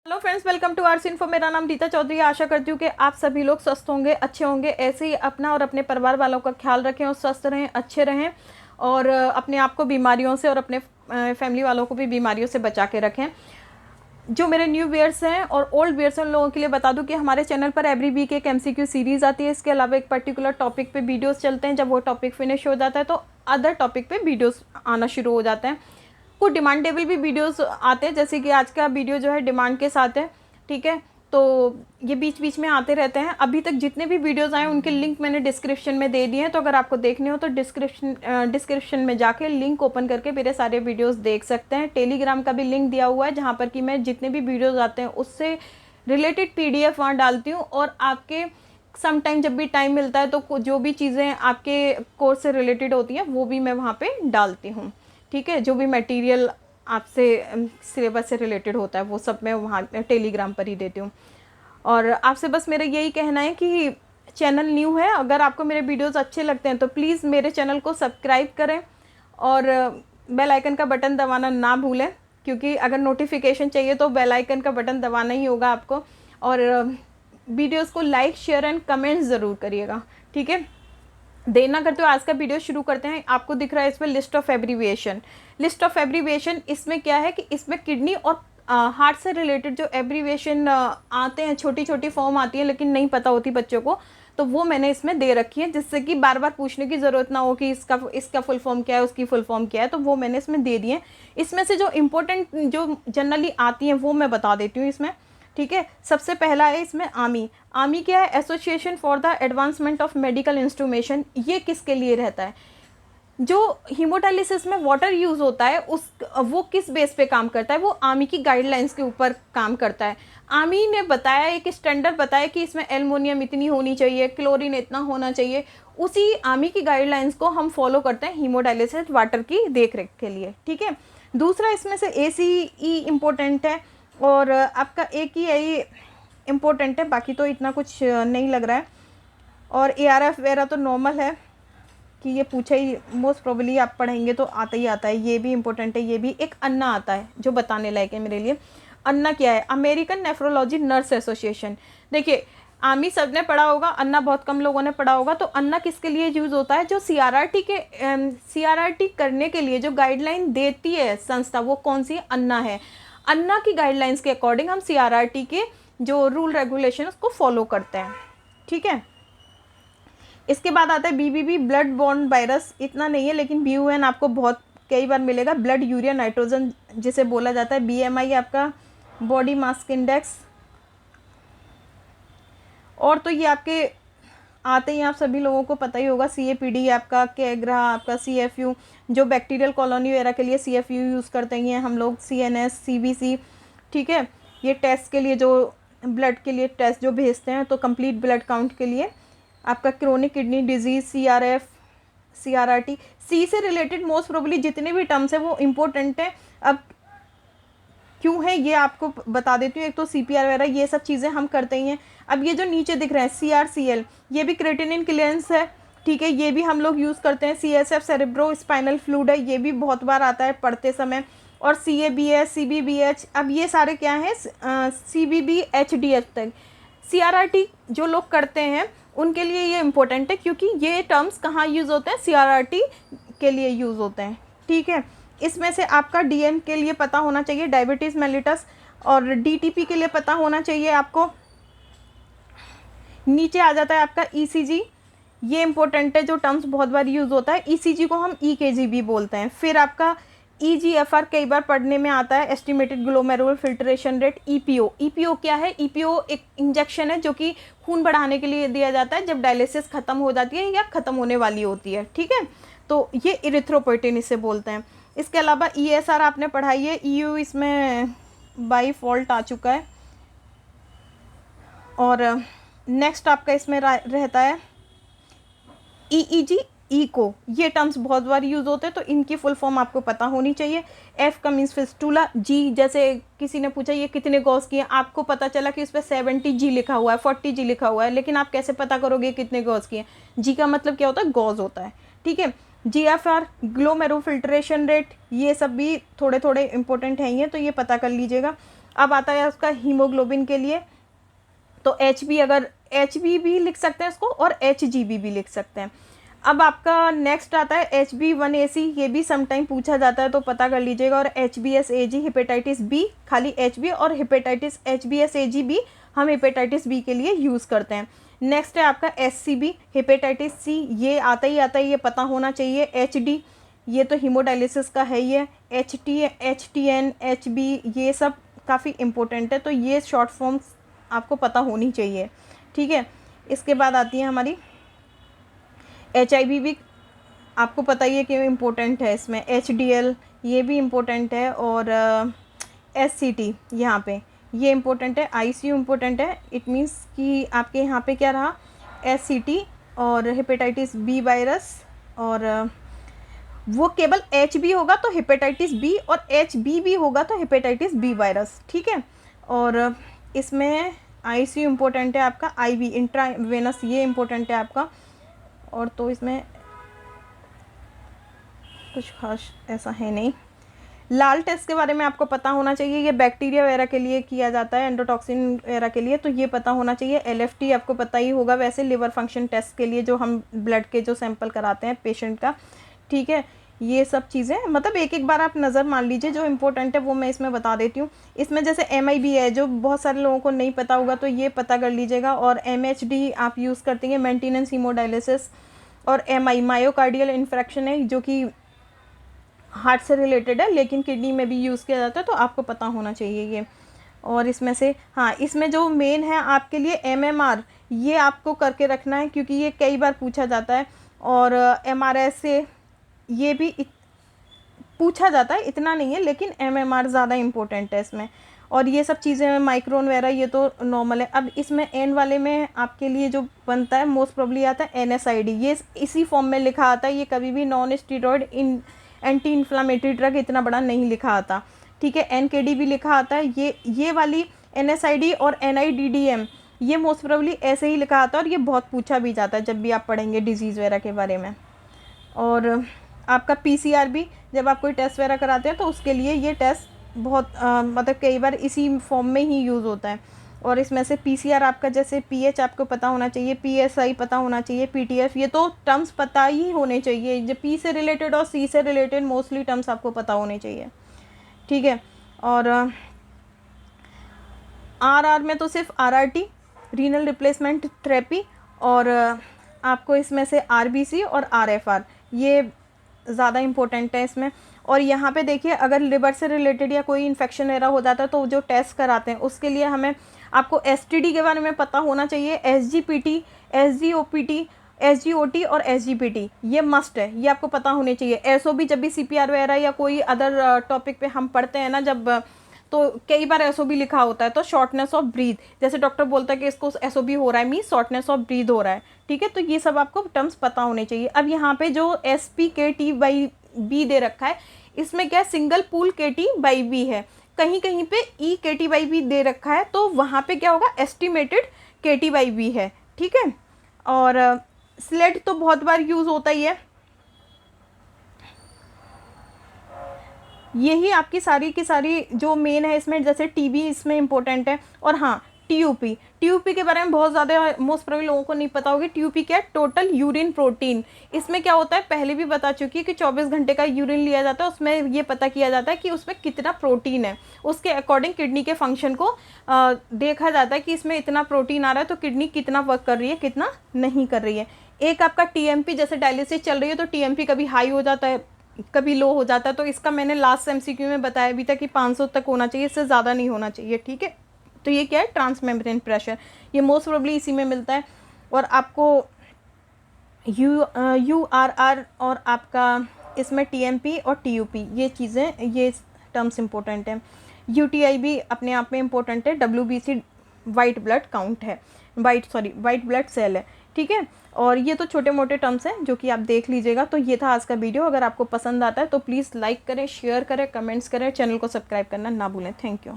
Hello friends, welcome to Arts Info. मेरा नाम रीता चौधरी है। आशा करती हूँ कि आप सभी लोग स्वस्थ होंगे, अच्छे होंगे। ऐसे ही अपना और अपने परिवार वालों का ख्याल रखें और स्वस्थ रहें, अच्छे रहें और अपने आप को बीमारियों से और अपने फैमिली वालों को भी बीमारियों से बचा के रखें। जो मेरे न्यू व्यूअर्स हैं और ओल्ड व्यूअर्स हैं उन लोगों के लिए बता दूं कि हमारे चैनल पर एवरी वीक एक एमसीक्यू सीरीज़ आती है। इसके अलावा एक पर्टिकुलर टॉपिक पे वीडियोस चलते हैं। जब वो टॉपिक फिनिश हो जाता है तो अदर टॉपिक पे वीडियोस आना शुरू हो जाते हैं। कुछ डिमांडेबल भी वीडियोस आते हैं, जैसे कि आज का वीडियो जो है डिमांड के साथ है। ठीक है, तो ये बीच बीच में आते रहते हैं। अभी तक जितने भी वीडियोस आए उनके लिंक मैंने डिस्क्रिप्शन में दे दिए हैं, तो अगर आपको देखने हो तो डिस्क्रिप्शन में जाके लिंक ओपन करके मेरे सारे वीडियोस देख सकते हैं। टेलीग्राम का भी लिंक दिया हुआ है, जहाँ पर कि मैं जितने भी वीडियोस आते हैं उससे रिलेटेड PDF वहाँ डालती हूँ। और आपके सम टाइम जब भी टाइम मिलता है तो जो भी चीज़ें आपके कोर्स से रिलेटेड होती हैं वो भी मैं वहाँ पर डालती हूँ। ठीक है, जो भी मटेरियल आपसे सिलेबस से रिलेटेड होता है वो सब मैं वहाँ टेलीग्राम पर ही देती हूँ। और आपसे बस मेरा यही कहना है कि चैनल न्यू है, अगर आपको मेरे वीडियोस अच्छे लगते हैं तो प्लीज़ मेरे चैनल को सब्सक्राइब करें और बेल आइकन का बटन दबाना ना भूलें, क्योंकि अगर नोटिफिकेशन चाहिए तो बेल आइकन का बटन दबाना ही होगा आपको। और वीडियोस को लाइक, शेयर एंड कमेंट ज़रूर करिएगा। ठीक है, देर ना करते हो आज का वीडियो शुरू करते हैं। आपको दिख रहा है इसमें list of abbreviation. List of abbreviation इसमें क्या है कि इसमें किडनी और हार्ट से रिलेटेड जो एब्रीविएशन आते हैं, छोटी छोटी फॉर्म आती है लेकिन नहीं पता होती बच्चों को, तो वो मैंने इसमें दे रखी है, जिससे कि बार बार पूछने की ज़रूरत ना हो कि इसका फुल फॉर्म क्या है, उसकी फुल फॉर्म क्या है। तो वो मैंने इसमें दे दिए। इसमें से जो इम्पोर्टेंट जो जनरली आती हैं वो मैं बता देती हूँ इसमें। ठीक है, सबसे पहला है इसमें आमी। आमी क्या है? Association for the advancement of medical instrumentation. ये किसके लिए रहता है? जो हीमोडायलिसिस में वाटर यूज़ होता है वो किस बेस पे काम करता है? वो आमी की गाइडलाइंस के ऊपर काम करता है। आमी ने बताया, एक स्टैंडर्ड बताया कि इसमें एल्युमिनियम इतनी होनी चाहिए, क्लोरीन इतना होना चाहिए। उसी आमी की गाइडलाइंस को हम फॉलो करते हैं हीमोडायलिसिस वाटर की देखरेख के लिए। ठीक है, दूसरा इसमें से ACE इम्पोर्टेंट है और आपका AKI इम्पोर्टेंट है, बाकी तो इतना कुछ नहीं लग रहा है। और ARF वगैरह तो नॉर्मल है कि ये पूछा ही, मोस्ट प्रोबेबली आप पढ़ेंगे तो आता ही आता है। ये भी इम्पोर्टेंट है। ये भी एक अन्ना आता है जो बताने लायक है मेरे लिए। अन्ना क्या है? American nephrology nurse association. देखिए, आमी सब ने पढ़ा होगा, अन्ना बहुत कम लोगों ने पढ़ा होगा। तो अन्ना किसके लिए यूज़ होता है? जो CRRT करने के लिए जो गाइडलाइन देती है संस्था, वो कौन सी? अन्ना है। अन्ना की गाइडलाइंस के अकॉर्डिंग हम CRRT के जो रूल रेगुलेशन उसको फॉलो करते हैं। ठीक है, इसके बाद आता है BBB, ब्लड बॉर्न वायरस। इतना नहीं है लेकिन BUN आपको बहुत कई बार मिलेगा। ब्लड यूरिया नाइट्रोजन जिसे बोला जाता है। BMI आपका बॉडी मास इंडेक्स। और तो ये आपके आते ही आप सभी लोगों को पता ही होगा। CAPD आपका, कैग्रा आपका, CFU जो बैक्टीरियल कॉलोनी वगैरह के लिए CFU यूज़ करते हैं हम लोग, CNS, CBC। ठीक है, ये टेस्ट के लिए जो ब्लड के लिए टेस्ट जो भेजते हैं, तो कंप्लीट ब्लड काउंट के लिए आपका chronic kidney disease, CRF, CRRT। सी से रिलेटेड मोस्ट प्रोबेबली जितने भी टर्म्स हैं वो इम्पोर्टेंट हैं। अब क्यों है ये आपको बता देती हूँ। एक तो CPR वगैरह ये सब चीज़ें हम करते ही हैं। अब ये जो नीचे दिख रहे हैं CRCL, ये भी क्रेटिनिन क्लियरेंस है। ठीक है, ये भी हम लोग यूज़ करते हैं। CSF सेरेब्रो स्पाइनल फ्लूइड है, ये भी बहुत बार आता है पढ़ते समय। और CABS, CBBH। अब ये सारे क्या हैं? CBBHDH तक। CRRT जो लोग करते हैं उनके लिए ये इम्पोर्टेंट है, क्योंकि ये टर्म्स कहाँ यूज़ होते हैं? CRRT के लिए यूज़ होते हैं। ठीक है, इसमें से आपका DM के लिए पता होना चाहिए, डायबिटीज़ मेलिटस। और DTP के लिए पता होना चाहिए आपको। नीचे आ जाता है आपका ECG, ये इम्पोर्टेंट है, जो टर्म्स बहुत बार यूज़ होता है। ECG को हम EKG भी बोलते हैं। फिर आपका EGFR कई बार पढ़ने में आता है, estimated glomerular filtration rate. EPO क्या है? EPO एक इंजेक्शन है जो कि खून बढ़ाने के लिए दिया जाता है जब डायलिसिस ख़त्म हो जाती है या ख़त्म होने वाली होती है। ठीक है, तो ये इरिथ्रोपोइटिन इसे बोलते हैं। इसके अलावा ESR आपने पढ़ाई है। EU इसमें बाई फॉल्ट आ चुका है। और नेक्स्ट आपका इसमें रहता है EEG, इको। ये टर्म्स बहुत बार यूज़ होते हैं, तो इनकी फुल फॉर्म आपको पता होनी चाहिए। F का मीन्स फिस्टूला। G, जैसे किसी ने पूछा ये कितने गॉज की है, आपको पता चला कि उस पर 70G लिखा हुआ है, 40G लिखा हुआ है, लेकिन आप कैसे पता करोगे कितने गॉज की है? G का मतलब क्या होता है? गॉज होता है। ठीक है, GFR ग्लोमेरुलर फिल्ट्रेशन रेट, ये सब भी थोड़े थोड़े इंपॉर्टेंट हैं ये, तो ये पता कर लीजिएगा। अब आता है उसका हीमोग्लोबिन के लिए, तो HB, अगर HB भी लिख सकते हैं इसको और HGB भी लिख सकते हैं। अब आपका नेक्स्ट आता है HB1AC, ये भी समटाइम पूछा जाता है तो पता कर लीजिएगा। और HBsAg हेपेटाइटिस बी, खाली HB, और हेपेटाइटिस HBsAg भी हम हेपेटाइटिस बी के लिए यूज़ करते हैं। नेक्स्ट है आपका SCB हेपेटाइटिस सी, ये आता ही ये पता होना चाहिए। HD, ये तो हीमोडायलिसिस का है ही है। HTN, HB, ये सब काफ़ी इम्पोर्टेंट है, तो ये शॉर्ट फॉर्म्स आपको पता होनी चाहिए, ठीक है। इसके बाद आती है हमारी HIV भी आपको पता ही है कि इम्पोर्टेंट है इसमें। HDL ये भी इम्पोर्टेंट है, और SCT यहाँ पे ये इम्पोर्टेंट है। ICU इम्पोर्टेंट है, इट मीन्स कि आपके यहाँ पे क्या रहा, SCT और हेपेटाइटिस बी वायरस, और वो केवल HB होगा तो हेपेटाइटिस बी, और HB भी होगा तो हेपेटाइटिस बी वायरस, ठीक है। और इसमें ICU इम्पोर्टेंट है आपका, IV इंट्रावेनस ये इम्पोर्टेंट है आपका, और तो इसमें कुछ खास ऐसा है नहीं। लाल टेस्ट के बारे में आपको पता होना चाहिए, ये बैक्टीरिया वगैरह के लिए किया जाता है, एंडोटॉक्सिन वगैरह के लिए, तो ये पता होना चाहिए। LFT आपको पता ही होगा वैसे, लिवर फंक्शन टेस्ट के लिए जो हम ब्लड के जो सैंपल कराते हैं पेशेंट का, ठीक है। ये सब चीज़ें मतलब एक एक बार आप नज़र मान लीजिए, जो इम्पोर्टेंट है वो मैं इसमें बता देती हूँ। इसमें जैसे MIB है, जो बहुत सारे लोगों को नहीं पता होगा, तो ये पता कर लीजिएगा। और MHD आप यूज़ करते हैं, मेंटेनेंस हीमोडायलिसिस। और MI मायोकार्डियल इन्फ्रैक्शन है, जो कि हार्ट से रिलेटेड है लेकिन किडनी में भी यूज़ किया जाता है, तो आपको पता होना चाहिए ये। और इसमें से हाँ, इसमें जो मेन है आपके लिए MMR, ये आपको करके रखना है क्योंकि ये कई बार पूछा जाता है। और MRS से ये भी पूछा जाता है, इतना नहीं है, लेकिन MMR ज़्यादा इम्पोर्टेंट है इसमें। और ये सब चीज़ें माइक्रोन वगैरह ये तो नॉर्मल है। अब इसमें N वाले में आपके लिए जो बनता है मोस्ट प्रोबेबली आता है NSAID, ये इसी फॉर्म में लिखा आता है, ये कभी भी non steroid anti inflammatory drug इतना बड़ा नहीं लिखा आता, ठीक है। NKD भी लिखा आता है, ये वाली NSAID और NIDDM ये मोस्ट प्रोबेबली ऐसे ही लिखा आता है, और ये बहुत पूछा भी जाता है जब भी आप पढ़ेंगे डिजीज़ वगैरह के बारे में। और आपका PCR भी जब आप कोई टेस्ट वगैरह कराते हैं तो उसके लिए ये टेस्ट बहुत मतलब कई बार इसी फॉर्म में ही यूज़ होता है। और इसमें से PCR आपका जैसे pH आपको पता होना चाहिए, PSI पता होना चाहिए, PTF, ये तो टर्म्स पता ही होने चाहिए। जो P से रिलेटेड और C से रिलेटेड मोस्टली टर्म्स आपको पता होने चाहिए, ठीक है। और RR में तो सिर्फ RRT रीनल रिप्लेसमेंट थेरेपी, और आपको इसमें से RBC और RFR ये ज़्यादा इम्पोर्टेंट है इसमें। और यहाँ पे देखिए, अगर लिवर से रिलेटेड या कोई इन्फेक्शन वगैरह हो जाता है तो जो टेस्ट कराते हैं उसके लिए हमें आपको STD के बारे में पता होना चाहिए। SGPT, SGOPT, SGOT और SGPT ये मस्ट है, ये आपको पता होने चाहिए। SOB जब भी CPR वगैरह या कोई अदर टॉपिक पे हम पढ़ते हैं ना, जब तो कई बार SOB लिखा होता है, तो शॉर्टनेस ऑफ ब्रीथ, जैसे डॉक्टर बोलता है कि इसको SOB हो रहा है, मीन शॉर्टनेस ऑफ ब्रीथ हो रहा है, ठीक है। तो ये सब आपको टर्म्स पता होने चाहिए। अब यहाँ पे जो SPKT/B दे रखा है, इसमें क्या सिंगल पूल KT/B है, कहीं कहीं पे EKT/B दे रखा है, तो वहाँ पे क्या होगा एस्टिमेटेड KT/B है, ठीक है। और स्लेट तो बहुत बार यूज़ होता ही है। यही आपकी सारी की सारी जो मेन है इसमें, जैसे TB इसमें इम्पोर्टेंट है। और हाँ, TUP के बारे में बहुत ज़्यादा मोस्ट प्रोबेबली लोगों को नहीं पता होगी। TUP क्या है, टोटल यूरिन प्रोटीन। इसमें क्या होता है, पहले भी बता चुकी है कि 24 घंटे का यूरिन लिया जाता है, उसमें ये पता किया जाता है कि उसमें कितना प्रोटीन है, उसके अकॉर्डिंग किडनी के फंक्शन को देखा जाता है कि इसमें इतना प्रोटीन आ रहा है तो किडनी कितना वर्क कर रही है, कितना नहीं कर रही है। एक आपका TMP, जैसे डायलिसिस चल रही है तो TMP कभी हाई हो जाता है, कभी लो हो जाता है, तो इसका मैंने लास्ट MCQ में बताया भी था कि 500 तक होना चाहिए, इससे ज़्यादा नहीं होना चाहिए, ठीक है। तो ये क्या है, ट्रांसमेम्ब्रेन प्रेशर, ये मोस्ट प्रोबेबली इसी में मिलता है। और आपको URR और आपका इसमें TMP और TUP ये चीज़ें, ये टर्म्स इम्पोर्टेंट हैं। UTI भी अपने आप में इम्पोर्टेंट है। WBC वाइट ब्लड काउंट है, वाइट ब्लड सेल है, ठीक है। और ये तो छोटे मोटे टर्म्स हैं जो कि आप देख लीजिएगा। तो ये था आज का वीडियो। अगर आपको पसंद आता है तो प्लीज़ लाइक करें, शेयर करें, कमेंट्स करें, चैनल को सब्सक्राइब करना ना भूलें। Thank you.